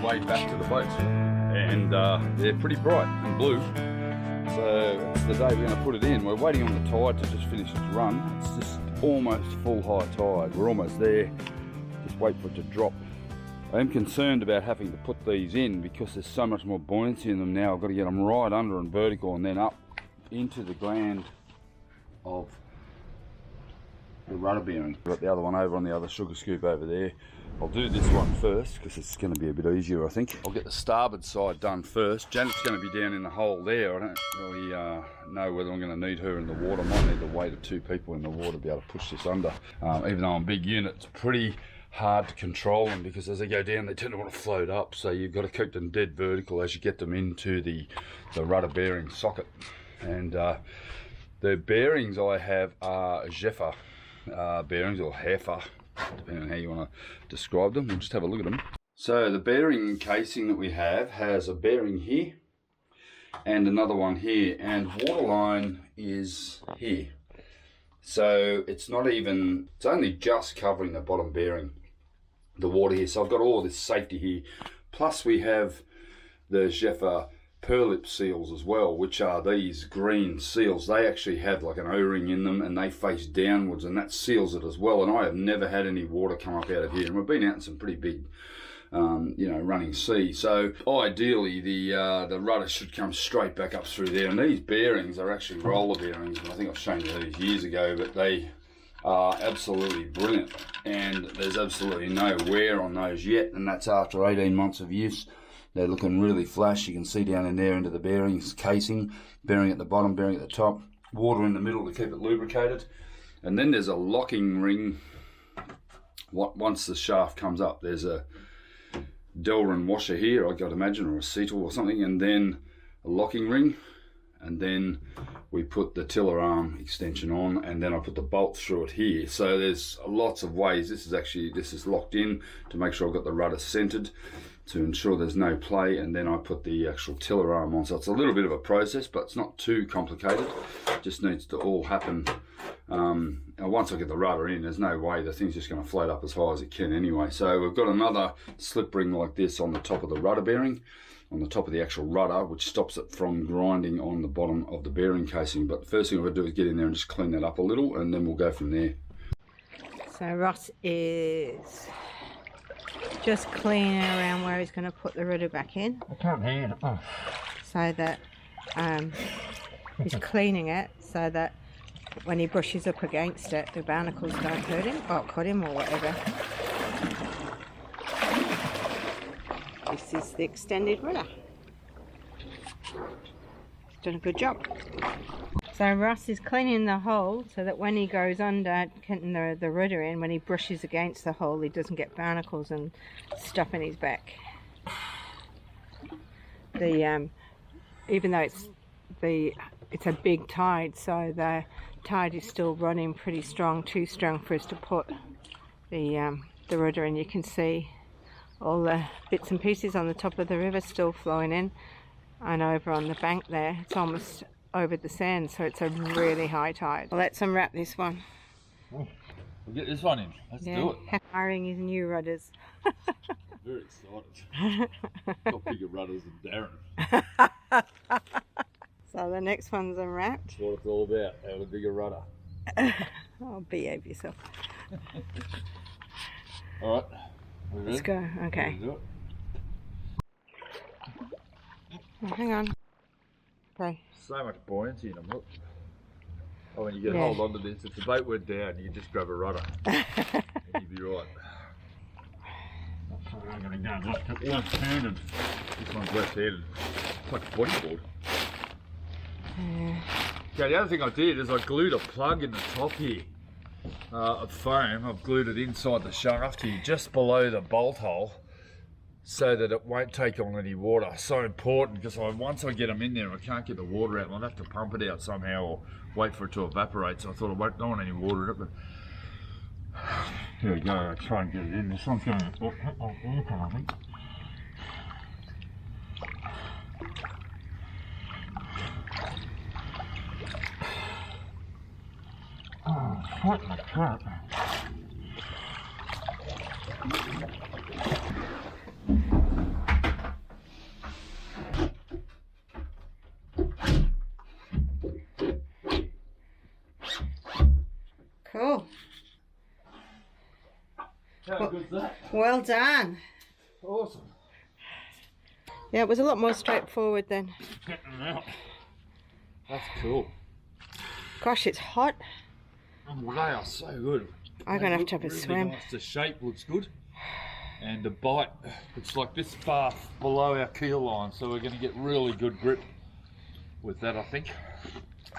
way back to the boat, and they're pretty bright and blue. So it's the day we're going to put it in. We're waiting on the tide to just finish its run. It's just almost full high tide. We're almost there. Just wait for it to drop. I am concerned about having to put these in because there's so much more buoyancy in them now. I've got to get them right under and vertical and then up into the gland of the rudder bearing. I've got the other one over on the other sugar scoop over there. I'll do this one first because it's going to be a bit easier, I think. I'll get the starboard side done first. Janet's going to be down in the hole there. I don't really know whether I'm going to need her in the water. I might need the weight of 2 people in the water to be able to push this under. Even though I'm a big unit, it's pretty hard to control them because as they go down they tend to want to float up, so you've got to keep them dead vertical as you get them into the rudder bearing socket. And the bearings I have are Zephyr bearings, or heifer, depending on how you want to describe them. We'll just have a look at them. So the bearing casing that we have has a bearing here and another one here, and waterline is here. So it's not even, it's only just covering the bottom bearing, the water here. So I've got all this safety here. Plus we have the Zephyr purlip seals as well, which are these green seals. They actually have like an O-ring in them and they face downwards, and that seals it as well. And I have never had any water come up out of here, and we've been out in some pretty big you know, running sea. So ideally the rudder should come straight back up through there. And these bearings are actually roller bearings, and I think I've shown you these years ago, but they are absolutely brilliant, and there's absolutely no wear on those yet, and that's after 18 months of use. They're looking really flash. You can see down in there into the bearings casing, bearing at the bottom, bearing at the top, water in the middle to keep it lubricated. And then there's a locking ring. Once the shaft comes up, there's a Delrin washer here, I'd imagine, or a Cetal or something, and then a locking ring, and then we put the tiller arm extension on, and then I put the bolt through it here. So there's lots of ways. This is locked in to make sure I've got the rudder centered to ensure there's no play, and then I put the actual tiller arm on. So it's a little bit of a process, but it's not too complicated. It just needs to all happen. Once I get the rudder in, there's no way the thing's just going to float up as high as it can anyway. So we've got another slip ring like this on the top of the rudder bearing, on the top of the actual rudder, which stops it from grinding on the bottom of the bearing casing. But the first thing I'm going to do is get in there and just clean that up a little, and then we'll go from there. So Ross is just cleaning around where he's going to put the rudder back in. I can't hear it. Oh. So that he's cleaning it so that when he brushes up against it, the barnacles don't hurt him or cut him or whatever. This is the extended rudder. He's done a good job. So Ross is cleaning the hole so that when he goes under, getting the rudder in, when he brushes against the hole, he doesn't get barnacles and stuff in his back. Even though it's a big tide, so the tide is still running pretty strong, too strong for us to put the rudder in. You can see all the bits and pieces on the top of the river still flowing in, and over on the bank there it's almost over the sand, so it's a really high tide. Let's unwrap this one. We'll get this one in. Let's do it. Hiring his new rudders. Very excited. Got bigger rudders than Darren. So the next one's unwrapped. That's what it's all about, having a bigger rudder. Oh, behave yourself. Alright. Let's go. Okay. Do it. Oh, hang on. Okay. So much buoyancy in them, look. Oh, when you get hold onto this, if the boat went down, you just grab a rudder and you'd be right. That's where I'm going to go. Left-handed. This one's left-handed. It's like a bodyboard. Okay, the other thing I did is I glued a plug in the top here of foam. I've glued it inside the shaft here, just below the bolt hole, so that it won't take on any water. So important, because once I get them in there, I can't get the water out. I'll have to pump it out somehow or wait for it to evaporate. So I thought I don't want any water in it, but here we go. I'll try and get it in. This one's going to hit my aircon, I think. Oh, what my crap. Well done. Awesome. Yeah, it was a lot more straightforward than. Getting them out. That's cool. Gosh, it's hot. Oh, they are so good. I'm going to have to have a Really swim. Nice. The shape looks good. And the bite, it's like this far below our keel line, so we're going to get really good grip with that, I think.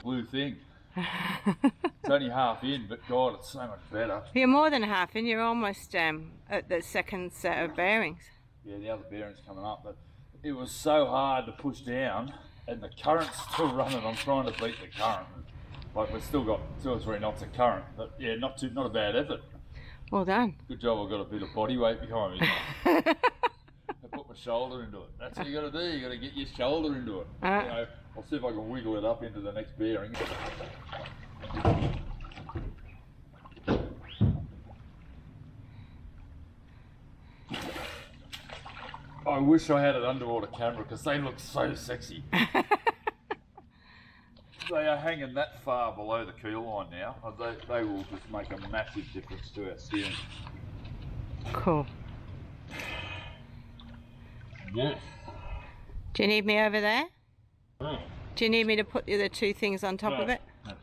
Blue thing. It's only half in, but God, it's so much better. You're more than half in. You're almost at the second set of bearings. Yeah, the other bearing's coming up, but it was so hard to push down, and the current's still running. I'm trying to beat the current. Like, we've still got 2 or 3 knots of current, but yeah, not a bad effort. Well done. Good job I've got a bit of body weight behind me. I put my shoulder into it. That's what you got to do. You got to get your shoulder into it. You know, I'll see if I can wiggle it up into the next bearing. I wish I had an underwater camera because they look so sexy. They are hanging that far below the keel line now. They will just make a massive difference to our steering. Cool. Yeah. Do you need me over there? Oh. Do you need me to put the other 2 things on top of it? No.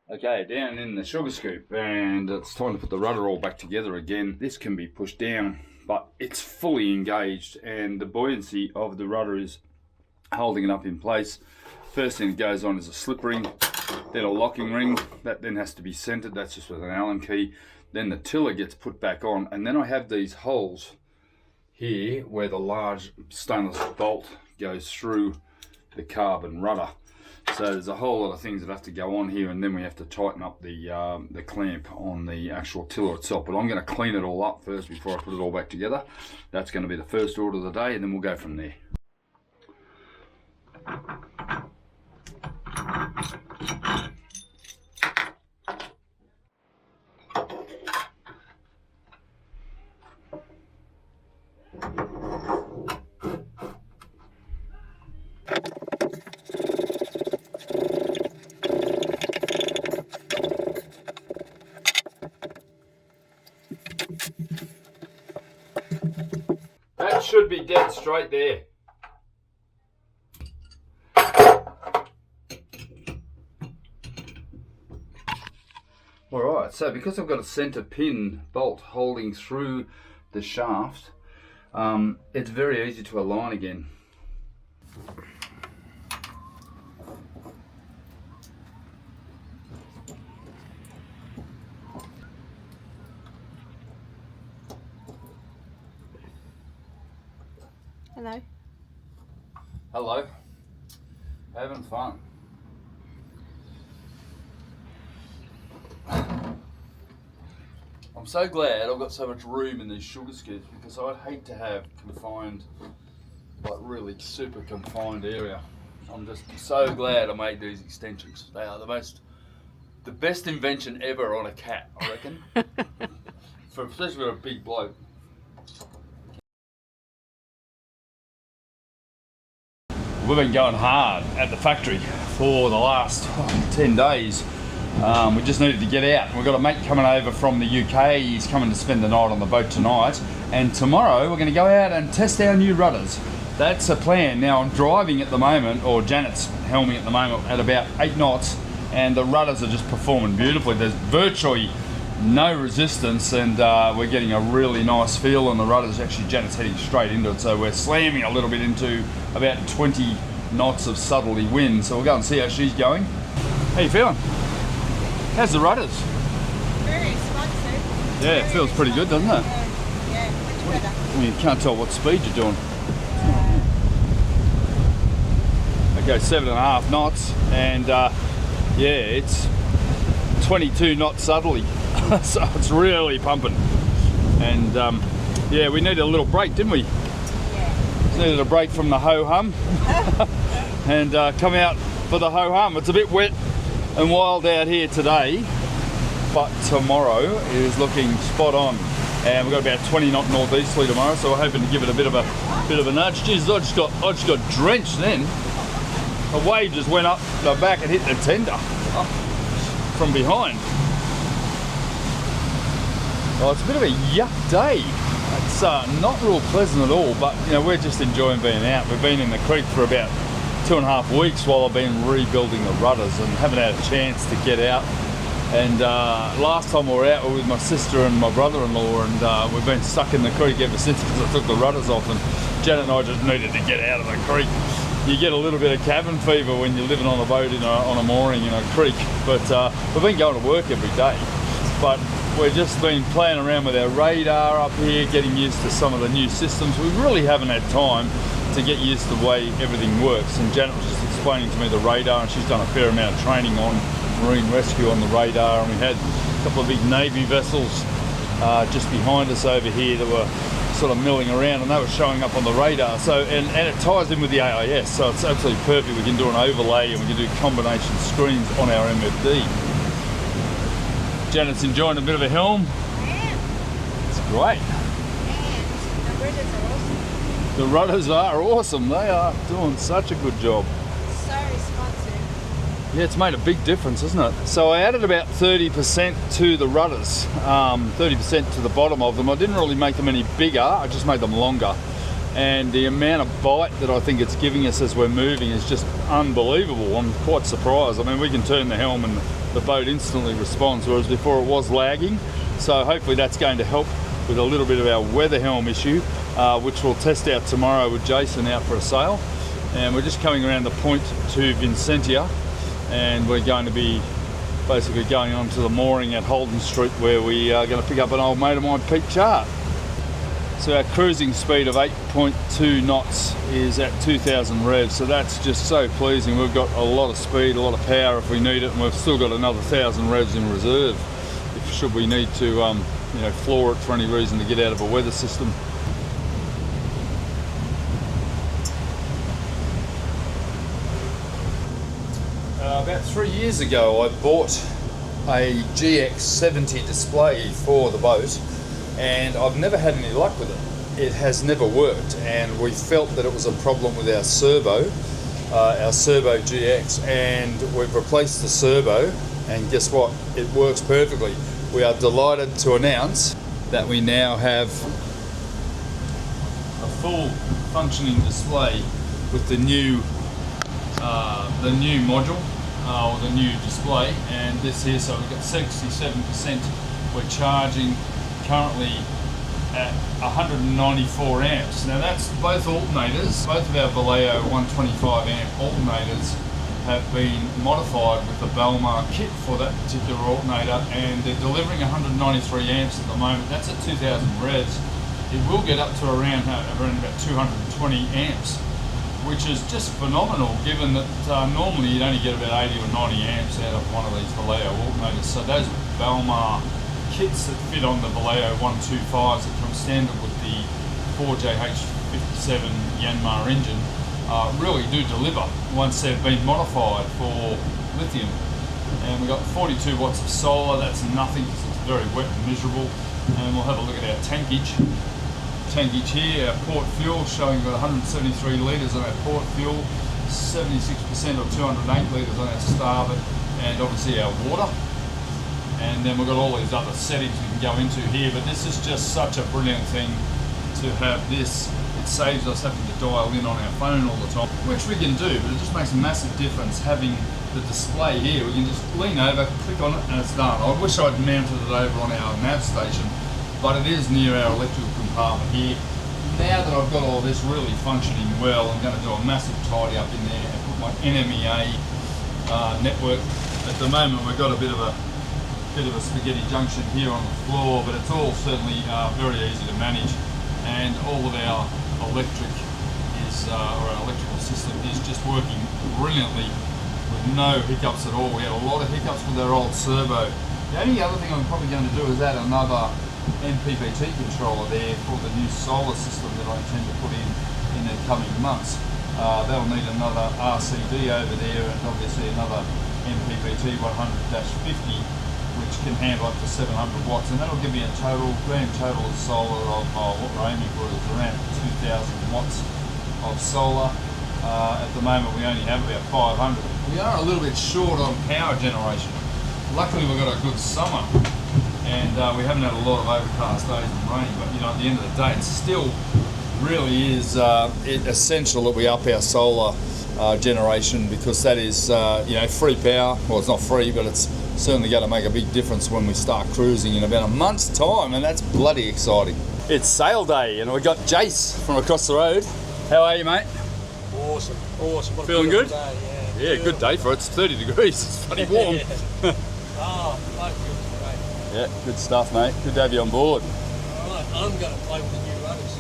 Okay, down in the sugar scoop, and it's time to put the rudder all back together again. This can be pushed down, but it's fully engaged, and the buoyancy of the rudder is holding it up in place. First thing that goes on is a slip ring, then a locking ring. That then has to be centered. That's just with an Allen key. Then the tiller gets put back on, and then I have these holes here where the large stainless bolt goes through the carbon rudder. So there's a whole lot of things that have to go on here, and then we have to tighten up the clamp on the actual tiller itself. But I'm going to clean it all up first before I put it all back together. That's going to be the first order of the day, and then we'll go from there. That should be dead straight there. Alright, so because I've got a centre pin bolt holding through the shaft, it's very easy to align again. Hello. Hello. Having fun. I'm so glad I've got so much room in these sugar scoops, because I'd hate to have confined, like really super confined area. I'm just so glad I made these extensions. They are the best invention ever on a cat, I reckon. Especially for a big bloke. We've been going hard at the factory for the last 10 days. We just needed to get out. We've got a mate coming over from the UK. He's coming to spend the night on the boat tonight. And tomorrow we're going to go out and test our new rudders. That's a plan. Now I'm driving at the moment, or Janet's helming at the moment, at about 8 knots. And the rudders are just performing beautifully. There's virtually no resistance, and we're getting a really nice feel on the rudders. Actually, Janet's heading straight into it, so we're slamming a little bit into about 20 knots of southerly wind. So we'll go and see how she's going. How you feeling? How's the rudders? Very responsive. Yeah, it feels pretty good, doesn't it? Yeah, much better. I mean, you can't tell what speed you're doing. Okay, 7.5 knots, and yeah, it's 22 knots southerly. So it's really pumping, and yeah, we needed a little break, didn't we? Yeah. Needed a break from the ho-hum and come out for the ho-hum. It's a bit wet and wild out here today, but tomorrow is looking spot on, and we've got about 20 knot northeasterly tomorrow, so we're hoping to give it a bit of a nudge. Jesus, I just got drenched then. the wave just went up the back and hit the tender from behind. Well, it's a bit of a yuck day. It's not real pleasant at all, but you know, we're just enjoying being out. We've been in the creek for about 2.5 weeks while I've been rebuilding the rudders and haven't had a chance to get out. And last time we were out, we were with my sister and my brother-in-law, and we've been stuck in the creek ever since because I took the rudders off, and Janet and I just needed to get out of the creek. You get a little bit of cabin fever when you're living on a boat on a mooring in a creek, but we've been going to work every day. But we've just been playing around with our radar up here, getting used to some of the new systems. We really haven't had time to get used to the way everything works, and Janet was just explaining to me the radar, and she's done a fair amount of training on marine rescue on the radar, and we had a couple of big Navy vessels just behind us over here that were sort of milling around, and they were showing up on the radar. So and it ties in with the AIS, so it's absolutely perfect. We can do an overlay and we can do combination screens on our MFD. Janet's enjoying a bit of a helm. I am. It's great. And the rudders are awesome. The rudders are awesome. They are doing such a good job. So responsive. Yeah, it's made a big difference, isn't it? So I added about 30% to the rudders, 30% to the bottom of them. I didn't really make them any bigger, I just made them longer. And the amount of bite that I think it's giving us as we're moving is just unbelievable. I'm quite surprised. I mean, we can turn the helm and the boat instantly responds, whereas before it was lagging. So hopefully that's going to help with a little bit of our weather helm issue, which we'll test out tomorrow with Jason out for a sail. And we're just coming around the point to Vincentia, and we're going to be basically going on to the mooring at Holden Street, where we are going to pick up an old mate of mine, Pete Chart. So our cruising speed of 8.2 knots is at 2,000 revs, so that's just so pleasing. We've got a lot of speed, a lot of power if we need it, and we've still got another 1,000 revs in reserve if should we need to you know, floor it for any reason to get out of a weather system. About 3 years ago I bought a GX70 display for the boat, and I've never had any luck with it. It has never worked, and we felt that it was a problem with our servo GX, and we've replaced the servo, and guess what? It works perfectly. We are delighted to announce that we now have a full functioning display with the new module. Or the new display, and this here, so we've got 67%. We're charging currently at 194 amps. Now that's both alternators, both of our Vallejo 125 amp alternators have been modified with the Belmar kit for that particular alternator, and they're delivering 193 amps at the moment. That's at 2,000 revs. It will get up to around about 220 amps, which is just phenomenal, given that normally you'd only get about 80 or 90 amps out of one of these Vallejo alternators. So those Belmar kits that fit on the Vallejo 125s that come standard with the 4JH57 Yanmar engine really do deliver once they've been modified for lithium. And we've got 42 watts of solar. That's nothing because it's very wet and miserable. And we'll have a look at our tankage here. Our port fuel showing we've got 173 litres on our port fuel, 76% or 208 litres on our starboard, and obviously our water. And then we've got all these other settings we can go into here, but this is just such a brilliant thing to have this. It saves us having to dial in on our phone all the time, which we can do, but it just makes a massive difference having the display here. We can just lean over, click on it, and it's done. I wish I'd mounted it over on our nav station, but it is near our electrical compartment here. Now that I've got all this really functioning well, I'm going to do a massive tidy up in there and put my NMEA network. At the moment we've got a bit of a spaghetti junction here on the floor, but it's all certainly very easy to manage, and all of our electric is, or our electrical system is just working brilliantly with no hiccups at all. We had a lot of hiccups with our old servo. The only other thing I'm probably going to do is add another MPPT controller there for the new solar system that I intend to put in the coming months. That'll need another RCD over there, and obviously another MPPT 100-50, which can handle up to 700 watts, and that'll give me a grand total of solar of what we're aiming for is around 2,000 watts of solar. At the moment we only have about 500. We are a little bit short on power generation. Luckily we've got a good summer and we haven't had a lot of overcast days and rain, but you know, at the end of the day it still really is essential that we up our solar generation, because that is you know, free power. Well, it's not free, but it's certainly going to make a big difference when we start cruising in about a month's time, and that's bloody exciting. It's sail day and we've got Jace from across the road. How are you, mate? Awesome, awesome. What a Feeling good? day, Yeah, good day for it. It's 30 degrees. It's pretty warm. Oh, bloody good, great. Yeah, good stuff, mate. Good to have you on board. All right, I'm going to play with the new rudders.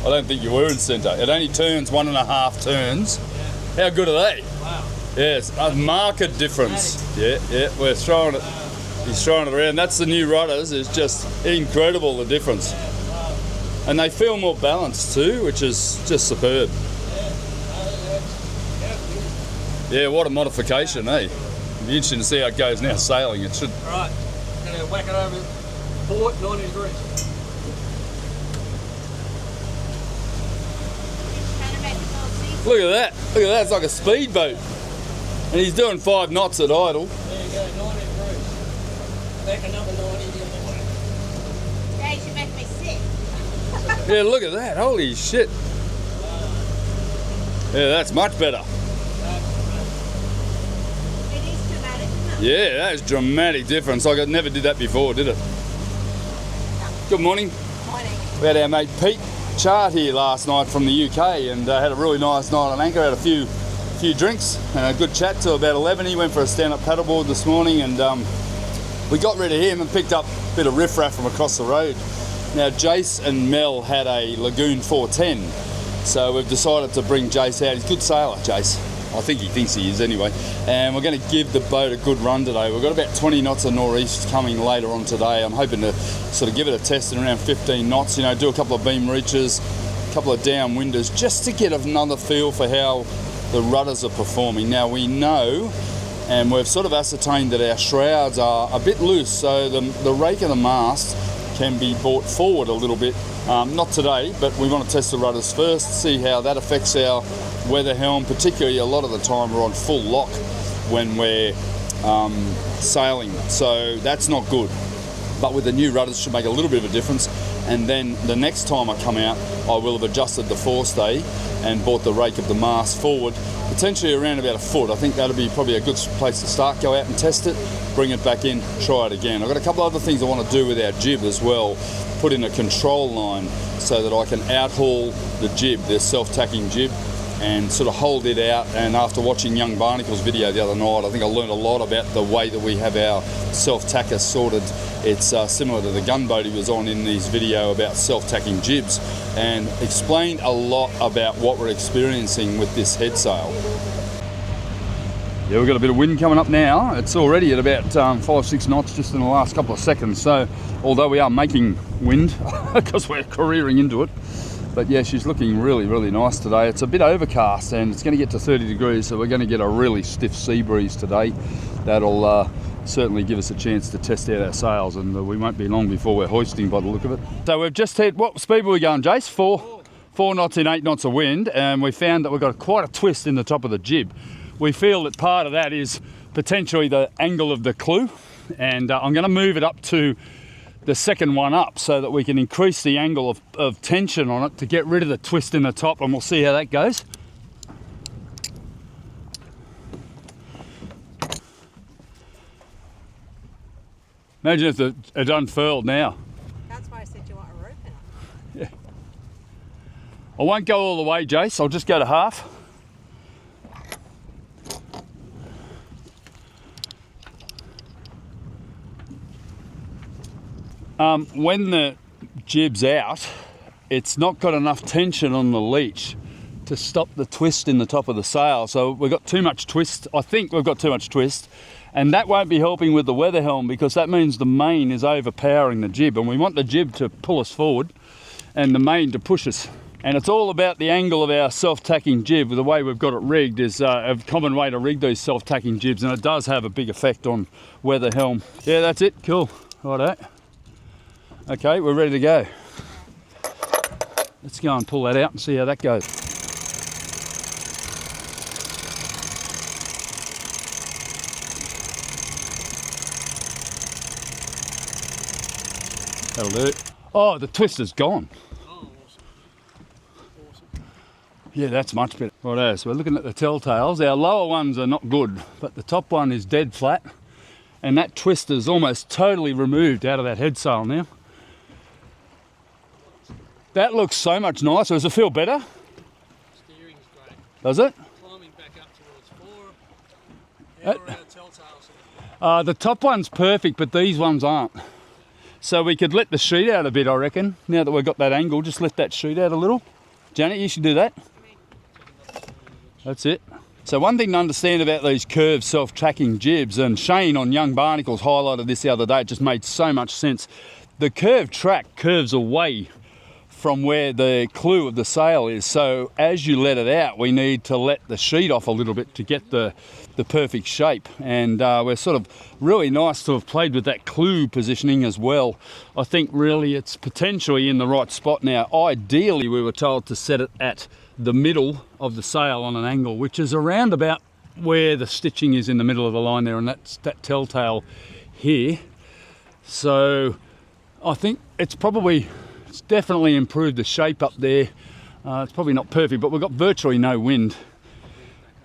I don't think you were in centre. It only turns 1.5 turns. Yeah. How good are they? Wow. Yes, a marked difference. Yeah, we're throwing it. He's throwing it around. That's the new rudders. It's just incredible, the difference. Wow. And they feel more balanced too, which is just superb. Yeah, what a modification, eh? It'll be interesting to see how it goes now sailing. It should. All right, I'm going to whack it over port, 90 degrees. Look at that. Look at that. It's like a speedboat. And he's doing 5 knots at idle. There you go, 90 degrees. Back another 90 the other way. Yeah, you should make me sick. Yeah, look at that. Holy shit. Yeah, that's much better. It is dramatic, isn't it? Yeah, that is dramatic difference. I never did that before, did it? Good morning. Morning. We had our mate Pete Chart here last night from the UK and had a really nice night on anchor. Had a few drinks and a good chat till about 11. He went for a stand-up paddleboard this morning and we got rid of him and picked up a bit of riffraff from across the road. Now Jace and Mel had a Lagoon 410, so we've decided to bring Jace out. He's a good sailor, Jace. I think he thinks he is anyway. And we're going to give the boat a good run today. We've got about 20 knots of nor'east coming later on today. I'm hoping to sort of give it a test in around 15 knots, you know, do a couple of beam reaches, a couple of downwinders, just to get another feel for how the rudders are performing. Now we know, and we've sort of ascertained that our shrouds are a bit loose, so the rake of the mast can be brought forward a little bit. Not today, but we want to test the rudders first, see how that affects our weather helm. Particularly a lot of the time we're on full lock when we're sailing, so that's not good. But with the new rudders should make a little bit of a difference. And then the next time I come out, I will have adjusted the forestay and brought the rake of the mast forward, potentially around about a foot. I think that'll be probably a good place to start. Go out and test it, bring it back in, try it again. I've got a couple of other things I want to do with our jib as well. Put in a control line so that I can outhaul the jib, the self-tacking jib, and sort of hold it out. And after watching Young Barnacle's video the other night, I think I learned a lot about the way that we have our self-tacker sorted. It's similar to the gunboat he was on in his video about self-tacking jibs, and explained a lot about what we're experiencing with this head sail. Yeah, we've got a bit of wind coming up now. It's already at about 5-6 knots just in the last couple of seconds. So although we are making wind because we're careering into it, but yeah, she's looking really, really nice today. It's a bit overcast and it's going to get to 30 degrees, so we're going to get a really stiff sea breeze today. That'll certainly give us a chance to test out our sails, and we won't be long before we're hoisting by the look of it. So we've just hit, what speed were we going, Jace? 4 knots in 8 knots of wind, and we found that we've got quite a twist in the top of the jib. We feel that part of that is potentially the angle of the clew, and I'm going to move it up to the second one up so that we can increase the angle of tension on it to get rid of the twist in the top, and we'll see how that goes. Imagine if it unfurled now. That's why I said you want a rope in it. Yeah. I won't go all the way, Jace. I'll just go to half. When the jib's out, it's not got enough tension on the leech to stop the twist in the top of the sail. So we've got too much twist. I think we've got too much twist. And that won't be helping with the weather helm, because that means the main is overpowering the jib, and we want the jib to pull us forward and the main to push us. And it's all about the angle of our self-tacking jib. The way we've got it rigged is a common way to rig these self-tacking jibs, and it does have a big effect on weather helm. Yeah, that's it. Cool. Righto. Okay, we're ready to go. Let's go and pull that out and see how that goes. That'll do it. Oh, the twister's gone. Oh, awesome. Yeah, that's much better. Righto, so we're looking at the telltales. Our lower ones are not good, but the top one is dead flat. And that twister's almost totally removed out of that head sail now. That looks so much nicer. Does it feel better? Steering's great. Does it? Climbing back up towards 4. Now we're out of telltales. The top one's perfect, but these ones aren't. So we could let the sheet out a bit, I reckon. Now that we've got that angle, just let that sheet out a little. Janet, you should do that. That's it. So one thing to understand about these curved self-tracking jibs, and Shane on Young Barnacles highlighted this the other day, it just made so much sense. The curved track curves away from where the clue of the sail is. So as you let it out, we need to let the sheet off a little bit to get the perfect shape. And we're sort of really nice to have played with that clue positioning as well. I think really it's potentially in the right spot now. Ideally, we were told to set it at the middle of the sail on an angle, which is around about where the stitching is in the middle of the line there, and that's that telltale here. So I think it's definitely improved the shape up there. It's probably not perfect, but we've got virtually no wind.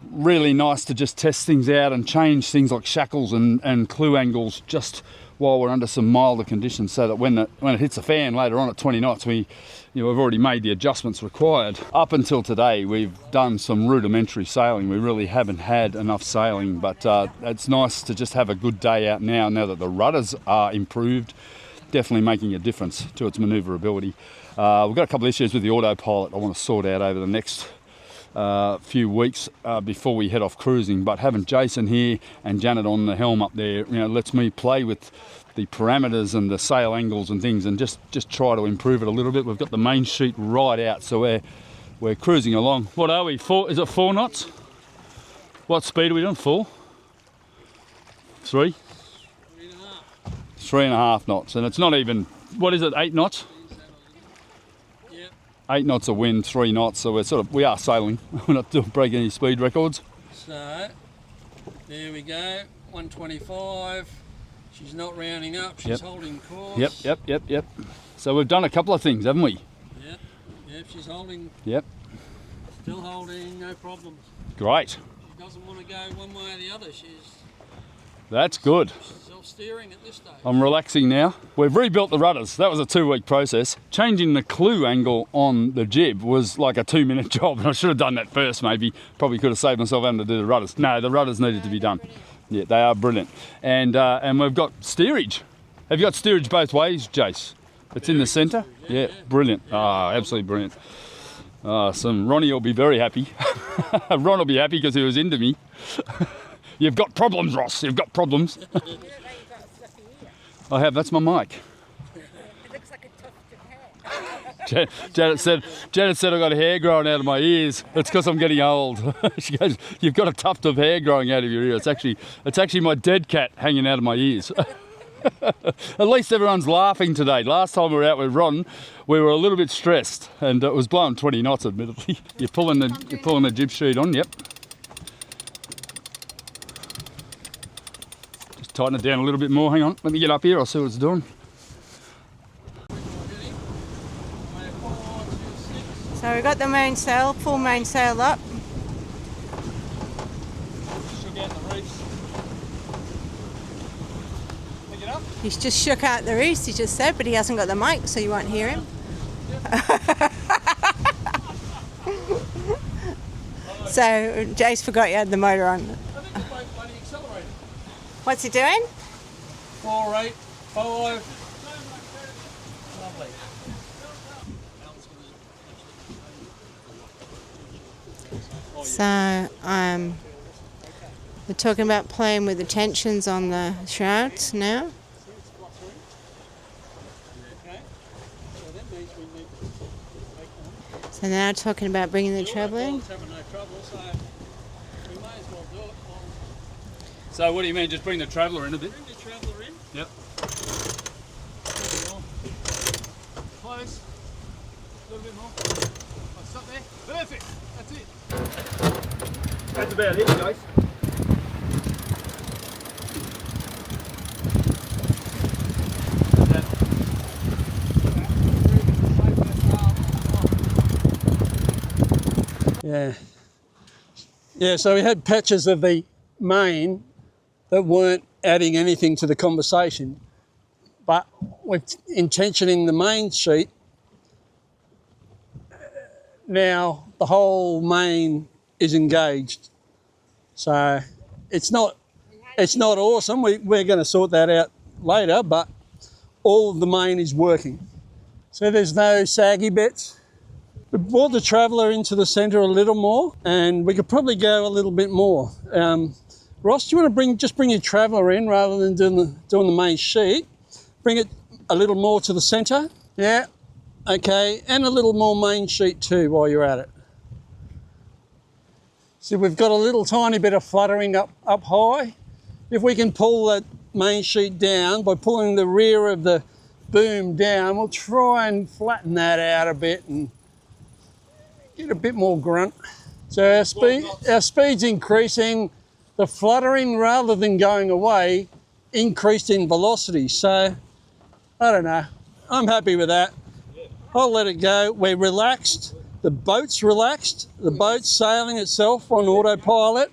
Really nice to just test things out and change things like shackles and clue angles just while we're under some milder conditions, so that when it hits the fan later on at 20 knots, we've already made the adjustments required. Up until today, we've done some rudimentary sailing. We really haven't had enough sailing, but it's nice to just have a good day out now that the rudders are improved. Definitely making a difference to its manoeuvrability. We've got a couple of issues with the autopilot I want to sort out over the next few weeks before we head off cruising, but having Jason here and Janet on the helm up there, lets me play with the parameters and the sail angles and things, and just try to improve it a little bit. We've got the main sheet right out, so we're cruising along. What are we? Is it 4 knots? What speed are we doing? 4? 3? 3.5 knots, and it's not even, what is it, 8 knots? Yep. 8 knots of wind, 3 knots, so we are sailing. We're not breaking any speed records. So, there we go, 125. She's not rounding up, she's holding course. Yep. So we've done a couple of things, haven't we? Yep, she's holding. Yep. Still holding, no problems. Great. She doesn't want to go one way or the other. That's good. She's self-steering at this stage. I'm relaxing now. We've rebuilt the rudders. That was a 2-week process. Changing the clue angle on the jib was like a 2-minute job, and I should have done that first maybe. Probably could have saved myself having to do the rudders. No, the rudders needed to be done. Yeah, they are brilliant. And we've got steerage. Have you got steerage both ways, Jace? It's in the centre? Yeah, brilliant. Absolutely brilliant. Ronnie will be very happy. Ron will be happy because he was into me. You've got problems, Ross. You've got problems. I have. That's my mic. It looks like a tuft of hair. Janet said I got hair growing out of my ears. It's because I'm getting old. She goes, "You've got a tuft of hair growing out of your ear." It's actually my dead cat hanging out of my ears. At least everyone's laughing today. Last time we were out with Ron, we were a little bit stressed, and it was blowing 20 knots, admittedly. You're pulling the jib sheet on. Yep. Tighten it down a little bit more. Hang on, let me get up here, I'll see what it's doing. So we've got the mainsail, full mainsail up. Shook out the reefs. Pick it up. He's just shook out the reefs, he just said, but he hasn't got the mic, so you won't hear him. So Jace forgot you had the motor on. I think the boat bloody accelerated. What's he doing? 4, 8, 5. Lovely. So we're talking about playing with the tensions on the shrouds now. So now talking about bringing the treble in. So what do you mean, just bring the traveller in a bit? Bring the traveller in. Yep. Close. little bit more. Oh, stop there. Perfect. That's it. That's about it, guys. Yeah. Yeah, so we had patches of the main that weren't adding anything to the conversation, but with intentioning the main sheet, now the whole main is engaged. So it's not awesome. We're going to sort that out later, but all of the main is working. So there's no saggy bits. We brought the Traveller into the centre a little more, and we could probably go a little bit more. Ross, do you want to bring your Traveller in rather than doing the main sheet? Bring it a little more to the centre. Yeah, okay, and a little more main sheet too while you're at it. See, we've got a little tiny bit of fluttering up high. If we can pull that main sheet down by pulling the rear of the boom down, we'll try and flatten that out a bit and get a bit more grunt. So our speed's increasing. The fluttering, rather than going away, increased in velocity. So, I don't know. I'm happy with that. I'll let it go. We're relaxed. The boat's relaxed. The boat's sailing itself on autopilot.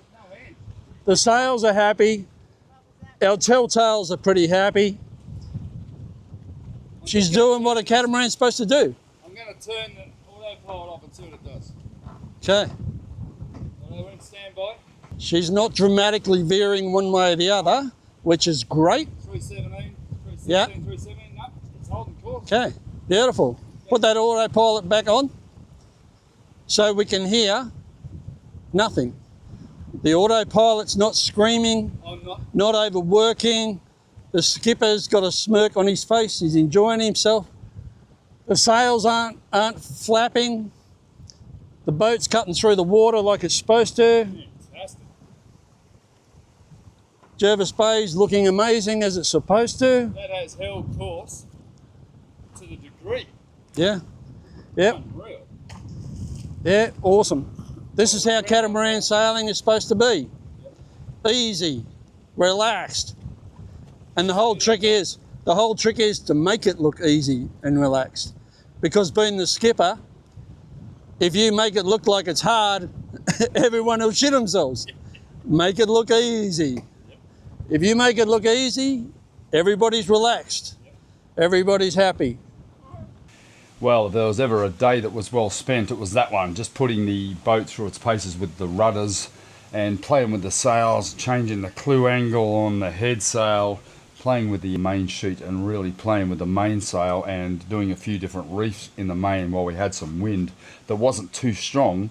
The sails are happy. Our telltales are pretty happy. She's doing what a catamaran's supposed to do. I'm going to turn the autopilot off and see what it does. Okay. We're in standby. She's not dramatically veering one way or the other, which is great. 317, 316, Yeah. 317. No, it's holding course. Okay, beautiful. Put that autopilot back on so we can hear nothing. The autopilot's not screaming, I'm not overworking. The skipper's got a smirk on his face. He's enjoying himself. The sails aren't flapping. The boat's cutting through the water like it's supposed to. Fantastic. Jervis Bay's looking amazing as it's supposed to. That has held course to the degree. Yeah. Yep. Unreal. Yeah, awesome. This is how catamaran sailing is supposed to be. Easy, relaxed. And the whole trick is to make it look easy and relaxed. Because being the skipper, if you make it look like it's hard, everyone will shit themselves. Make it look easy. If you make it look easy, everybody's relaxed. Everybody's happy. Well, if there was ever a day that was well spent, it was that one. Just putting the boat through its paces with the rudders and playing with the sails, changing the clue angle on the head sail, playing with the main sheet and really playing with the mainsail and doing a few different reefs in the main while we had some wind that wasn't too strong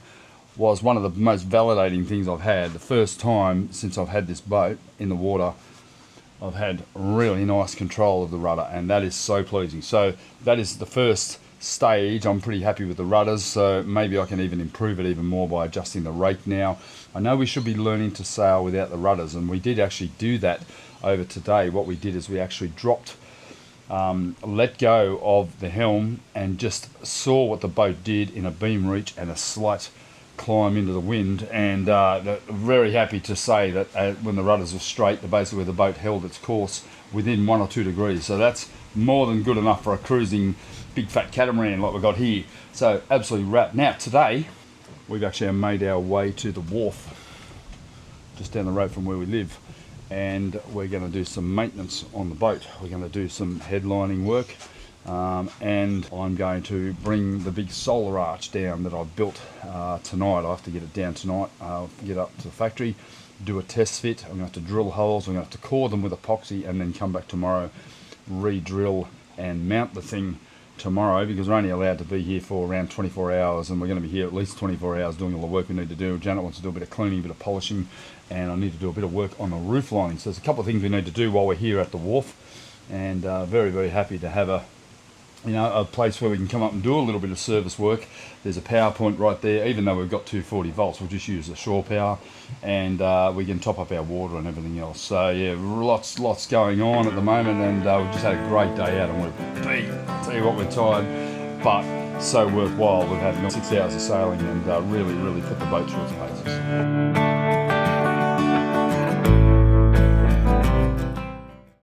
was one of the most validating things I've had. The first time since I've had this boat in the water, I've had really nice control of the rudder, and that is so pleasing. So that is the first stage. I'm pretty happy with the rudders, so maybe I can even improve it even more by adjusting the rake now. I know we should be learning to sail without the rudders, and we did actually do that over today. What we did is we actually dropped, let go of the helm and just saw what the boat did in a beam reach and a slight climb into the wind, and very happy to say that when the rudders were straight, basically the boat held its course within 1 or 2 degrees. So that's more than good enough for a cruising big fat catamaran like we got here. So absolutely wrapped. Now today we've actually made our way to the wharf just down the road from where we live, and we're going to do some maintenance on the boat. We're going to do some headlining work, and I'm going to bring the big solar arch down that I've built tonight. I have to get it down tonight. I'll get up to the factory, do a test fit. I'm going to have to drill holes. I'm going to have to core them with epoxy, and then come back tomorrow, re-drill and mount the thing tomorrow, because we're only allowed to be here for around 24 hours, and we're going to be here at least 24 hours doing all the work we need to do. Janet wants to do a bit of cleaning, a bit of polishing, and I need to do a bit of work on the roof lining. So there's a couple of things we need to do while we're here at the wharf, and very, very happy to have a place where we can come up and do a little bit of service work. There's a power point right there. Even though we've got 240 volts, we'll just use the shore power, and we can top up our water and everything else. So yeah, lots going on at the moment, and we've just had a great day out, and we're beat. Tell you what, we're tired, but so worthwhile. We've had 6 hours of sailing and really put the boat through its paces.